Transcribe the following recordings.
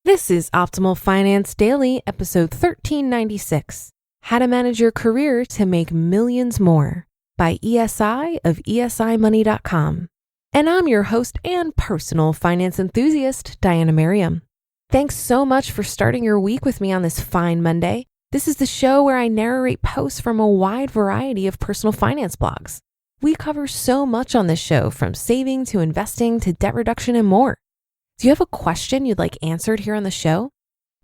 This is Optimal Finance Daily, episode 1396, How to Manage Your Career to Make Millions More by ESI of ESI Money.com. And I'm your host and personal finance enthusiast, Diana Merriam. Thanks so much for starting your week with me on this fine Monday. This is the show where I narrate posts from a wide variety of personal finance blogs. We cover so much on this show, from saving to investing to debt reduction and more. Do you have a question you'd like answered here on the show?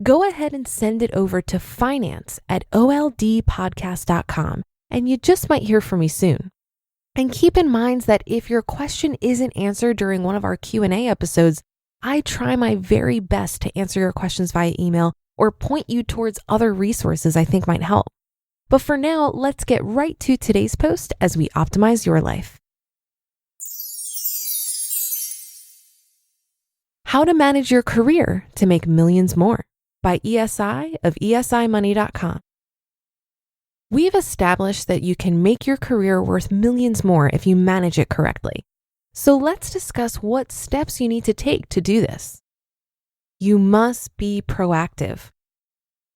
Go ahead and send it over to finance@oldpodcast.com, and you just might hear from me soon. And keep in mind that if your question isn't answered during one of our Q&A episodes, I try my very best to answer your questions via email or point you towards other resources I think might help. But for now, let's get right to today's post as we optimize your life. How to Manage Your Career to Make Millions More by ESI of ESI Money.com. We've established that you can make your career worth millions more if you manage it correctly. So let's discuss what steps you need to take to do this. You must be proactive.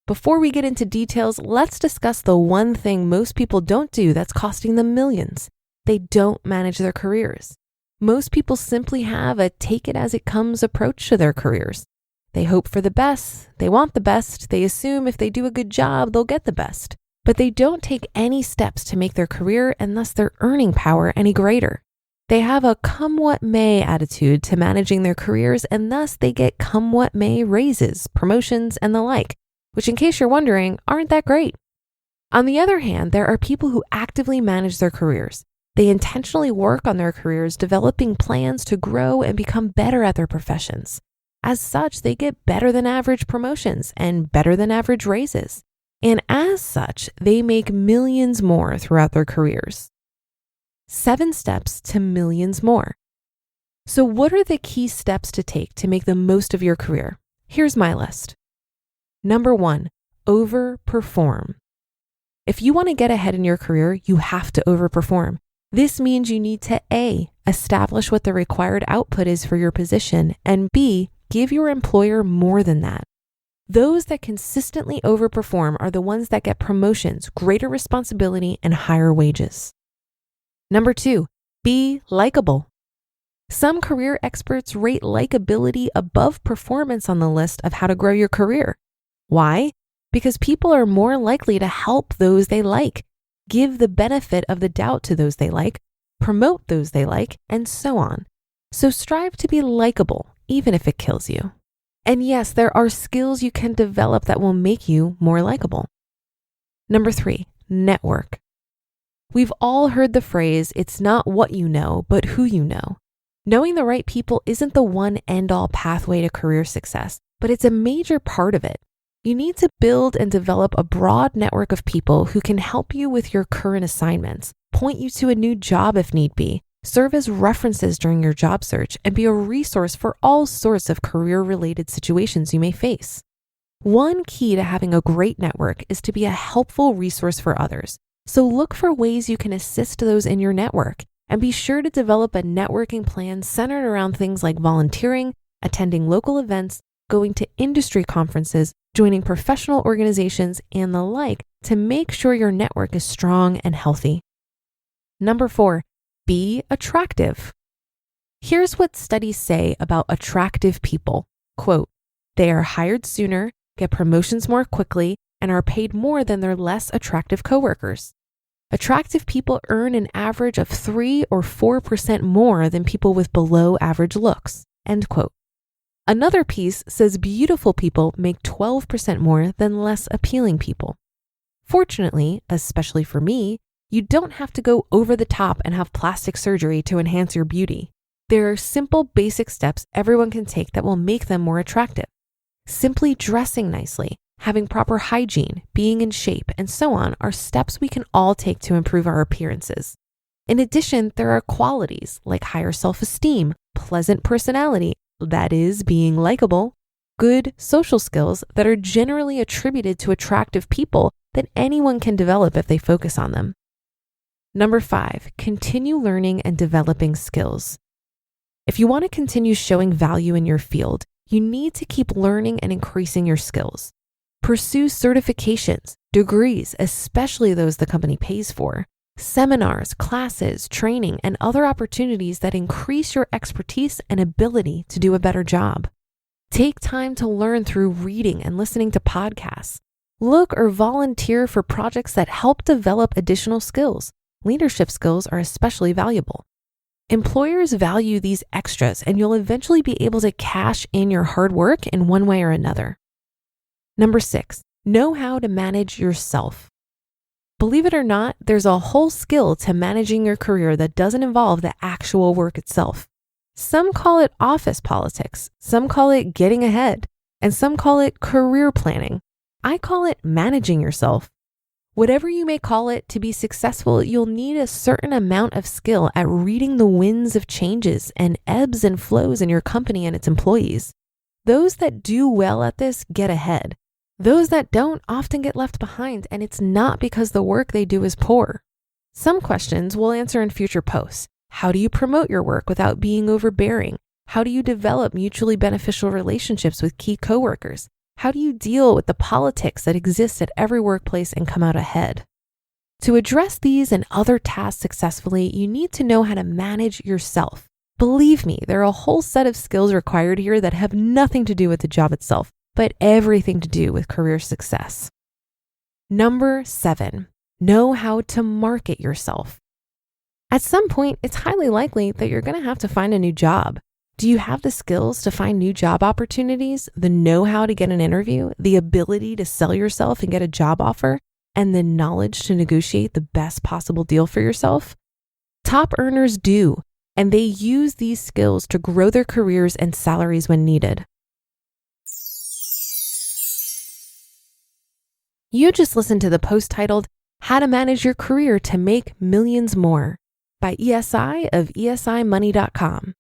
Before we get into details, let's discuss the one thing most people don't do that's costing them millions. They don't manage their careers. Most people simply have a take-it-as-it-comes approach to their careers. They hope for the best, they want the best, they assume if they do a good job, they'll get the best. But they don't take any steps to make their career and thus their earning power any greater. They have a come-what-may attitude to managing their careers, and thus they get come-what-may raises, promotions, and the like, which, in case you're wondering, aren't that great. On the other hand, there are people who actively manage their careers. They intentionally work on their careers, developing plans to grow and become better at their professions. As such, they get better than average promotions and better than average raises. And as such, they make millions more throughout their careers. 7 steps to millions more. So what are the key steps to take to make the most of your career? Here's my list. Number 1, overperform. If you want to get ahead in your career, you have to overperform. This means you need to A, establish what the required output is for your position, and B, give your employer more than that. Those that consistently overperform are the ones that get promotions, greater responsibility, and higher wages. Number 2, be likable. Some career experts rate likability above performance on the list of how to grow your career. Why? Because people are more likely to help those they like, give the benefit of the doubt to those they like, promote those they like, and so on. So strive to be likable, even if it kills you. And yes, there are skills you can develop that will make you more likable. Number 3, network. We've all heard the phrase, it's not what you know, but who you know. Knowing the right people isn't the one end-all pathway to career success, but it's a major part of it. You need to build and develop a broad network of people who can help you with your current assignments, point you to a new job if need be, serve as references during your job search, and be a resource for all sorts of career-related situations you may face. One key to having a great network is to be a helpful resource for others. So look for ways you can assist those in your network, and be sure to develop a networking plan centered around things like volunteering, attending local events, going to industry conferences, joining professional organizations, and the like to make sure your network is strong and healthy. Number 4, be attractive. Here's what studies say about attractive people. Quote, they are hired sooner, get promotions more quickly, and are paid more than their less attractive coworkers. Attractive people earn an average of 3 or 4% more than people with below average looks. End quote. Another piece says beautiful people make 12% more than less appealing people. Fortunately, especially for me, you don't have to go over the top and have plastic surgery to enhance your beauty. There are simple, basic steps everyone can take that will make them more attractive. Simply dressing nicely, having proper hygiene, being in shape, and so on are steps we can all take to improve our appearances. In addition, there are qualities like higher self-esteem, pleasant personality, that is, being likable, good social skills that are generally attributed to attractive people that anyone can develop if they focus on them. Number 5, continue learning and developing skills. If you want to continue showing value in your field, You need to keep learning and increasing your skills. Pursue certifications, degrees, especially those the company pays for, seminars, classes, training, and other opportunities that increase your expertise and ability to do a better job. Take time to learn through reading and listening to podcasts. Look or volunteer for projects that help develop additional skills. Leadership skills are especially valuable. Employers value these extras, and you'll eventually be able to cash in your hard work in one way or another. Number 6, know how to manage yourself. Believe it or not, there's a whole skill to managing your career that doesn't involve the actual work itself. Some call it office politics, some call it getting ahead, and some call it career planning. I call it managing yourself. Whatever you may call it, to be successful, you'll need a certain amount of skill at reading the winds of changes and ebbs and flows in your company and its employees. Those that do well at this get ahead. Those that don't often get left behind, and it's not because the work they do is poor. Some questions we'll answer in future posts. How do you promote your work without being overbearing? How do you develop mutually beneficial relationships with key coworkers? How do you deal with the politics that exist at every workplace and come out ahead? To address these and other tasks successfully, you need to know how to manage yourself. Believe me, there are a whole set of skills required here that have nothing to do with the job itself, but everything to do with career success. Number 7, know how to market yourself. At some point, it's highly likely that you're going to have to find a new job. Do you have the skills to find new job opportunities, the know-how to get an interview, the ability to sell yourself and get a job offer, and the knowledge to negotiate the best possible deal for yourself? Top earners do, and they use these skills to grow their careers and salaries when needed. You just listened to the post titled, How to Manage Your Career to Make Millions More by ESI of ESImoney.com.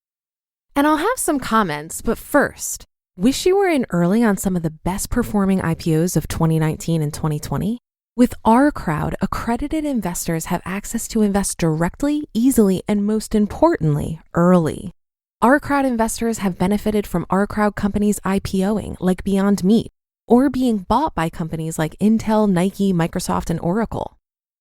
And I'll have some comments, but first, wish you were in early on some of the best performing IPOs of 2019 and 2020? With OurCrowd, accredited investors have access to invest directly, easily, and most importantly, early. OurCrowd investors have benefited from OurCrowd companies IPOing, like Beyond Meat, or being bought by companies like Intel, Nike, Microsoft, and Oracle.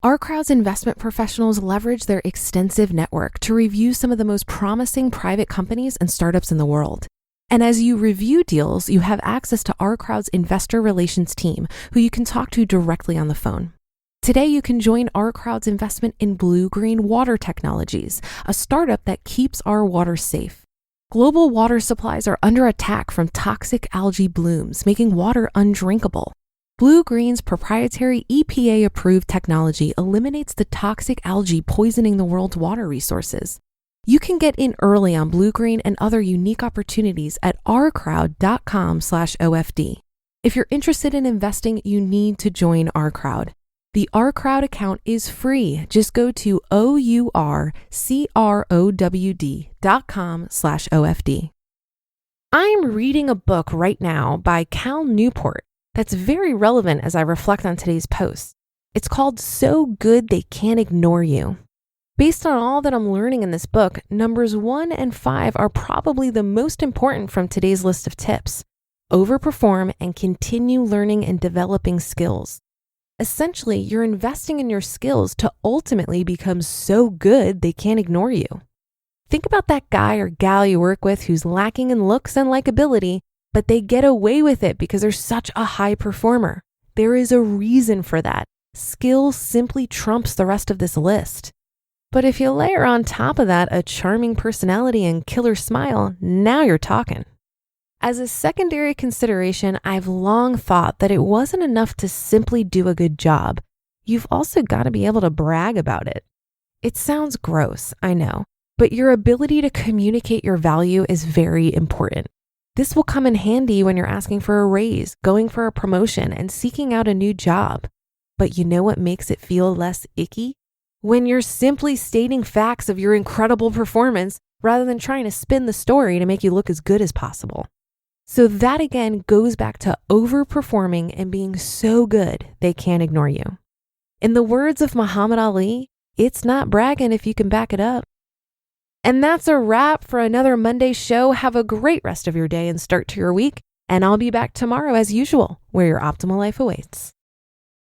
OurCrowd's investment professionals leverage their extensive network to review some of the most promising private companies and startups in the world. And as you review deals, you have access to OurCrowd's investor relations team, who you can talk to directly on the phone. Today, you can join OurCrowd's investment in Blue Green Water Technologies, a startup that keeps our water safe. Global water supplies are under attack from toxic algae blooms, making water undrinkable. Blue Green's proprietary EPA-approved technology eliminates the toxic algae poisoning the world's water resources. You can get in early on Blue Green and other unique opportunities at ourcrowd.com/OFD. If you're interested in investing, you need to join OurCrowd. The OurCrowd account is free. Just go to ourcrowd.com/OFD. I'm reading a book right now by Cal Newport that's very relevant as I reflect on today's post. It's called So Good They Can't Ignore You. Based on all that I'm learning in this book, numbers 1 and 5 are probably the most important from today's list of tips. Overperform and continue learning and developing skills. Essentially, you're investing in your skills to ultimately become so good they can't ignore you. Think about that guy or gal you work with who's lacking in looks and likability, but they get away with it because they're such a high performer. There is a reason for that. Skill simply trumps the rest of this list. But if you layer on top of that a charming personality and killer smile, now you're talking. As a secondary consideration, I've long thought that it wasn't enough to simply do a good job. You've also got to be able to brag about it. It sounds gross, I know, but your ability to communicate your value is very important. This will come in handy when you're asking for a raise, going for a promotion, and seeking out a new job. But you know what makes it feel less icky? When you're simply stating facts of your incredible performance rather than trying to spin the story to make you look as good as possible. So that again goes back to overperforming and being so good they can't ignore you. In the words of Muhammad Ali, it's not bragging if you can back it up. And that's a wrap for another Monday show. Have a great rest of your day and start to your week. And I'll be back tomorrow as usual, where your optimal life awaits.